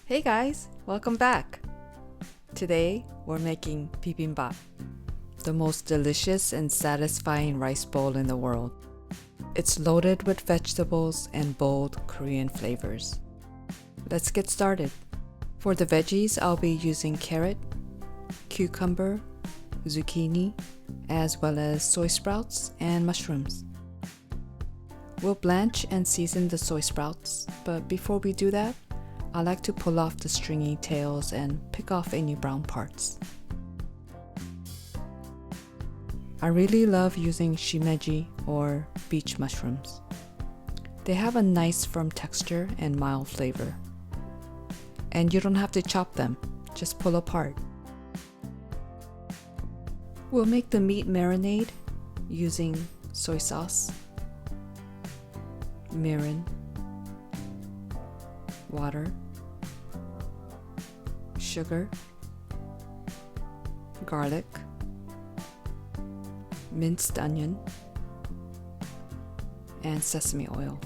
Hey guys, welcome back. Today we're making bibimbap, the most delicious and satisfying rice bowl in the world. It's loaded with vegetables and bold Korean flavors. Let's get started. For the veggies, I'll be using carrot, cucumber, zucchini, as well as soy sprouts and mushrooms. We'll blanch and season the soy sprouts, but before we do that, I like to pull off the stringy tails and pick off any brown parts. I really love using shimeji or beach mushrooms. They have a nice firm texture and mild flavor. And you don't have to chop them, just pull apart. We'll make the meat marinade using soy sauce, mirin, water, sugar, garlic, minced onion, and sesame oil.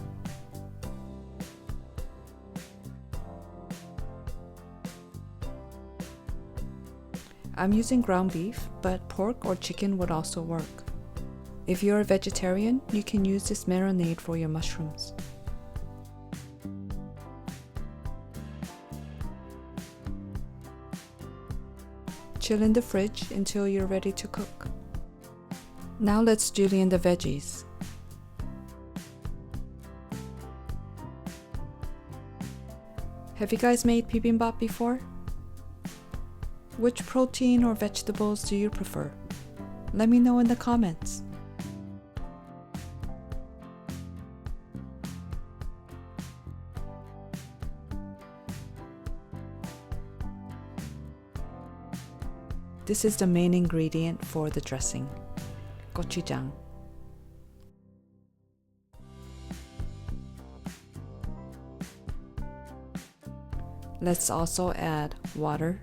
I'm using ground beef, but pork or chicken would also work. If you're a vegetarian, you can use this marinade for your mushrooms. Chill in the fridge until you're ready to cook. Now let's julienne the veggies. Have you guys made bibimbap before? Which protein or vegetables do you prefer? Let me know in the comments. This is the main ingredient for the dressing, gochujang. Let's also add water,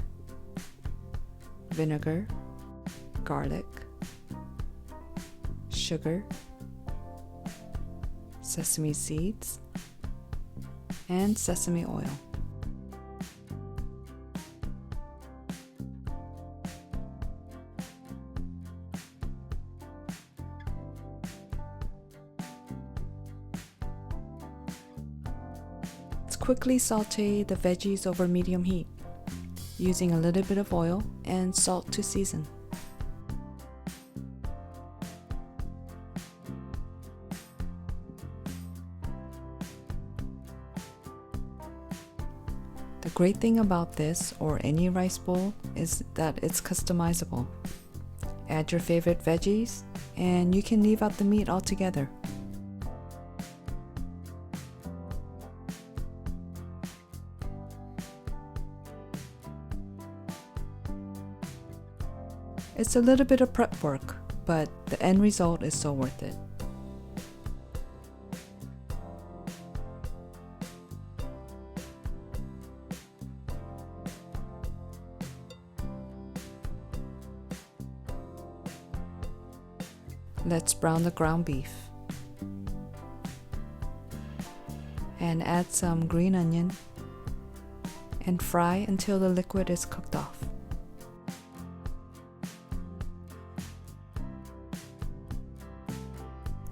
vinegar, garlic, sugar, sesame seeds, and sesame oil. Quickly saute the veggies over medium heat, using a little bit of oil and salt to season. The great thing about this or any rice bowl is that it's customizable. Add your favorite veggies and you can leave out the meat altogether. It's a little bit of prep work, but the end result is so worth it. Let's brown the ground beef and add some green onion and fry until the liquid is cooked off.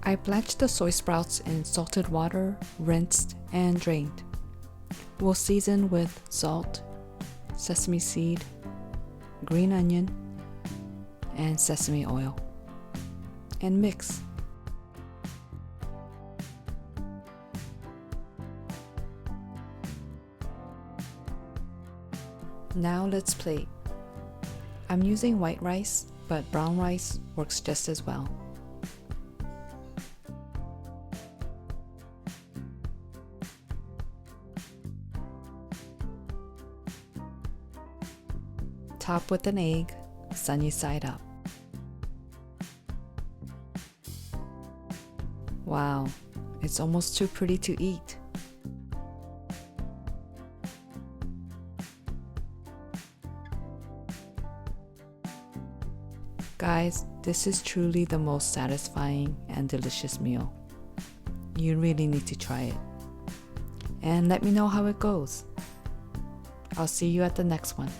I blanched the soy sprouts in salted water, rinsed, and drained. We'll season with salt, sesame seed, green onion, and sesame oil, and mix. Now let's plate. I'm using white rice, but brown rice works just as well. Top with an egg, sunny side up. Wow, it's almost too pretty to eat. Guys, this is truly the most satisfying and delicious meal. You really need to try it. And let me know how it goes. I'll see you at the next one.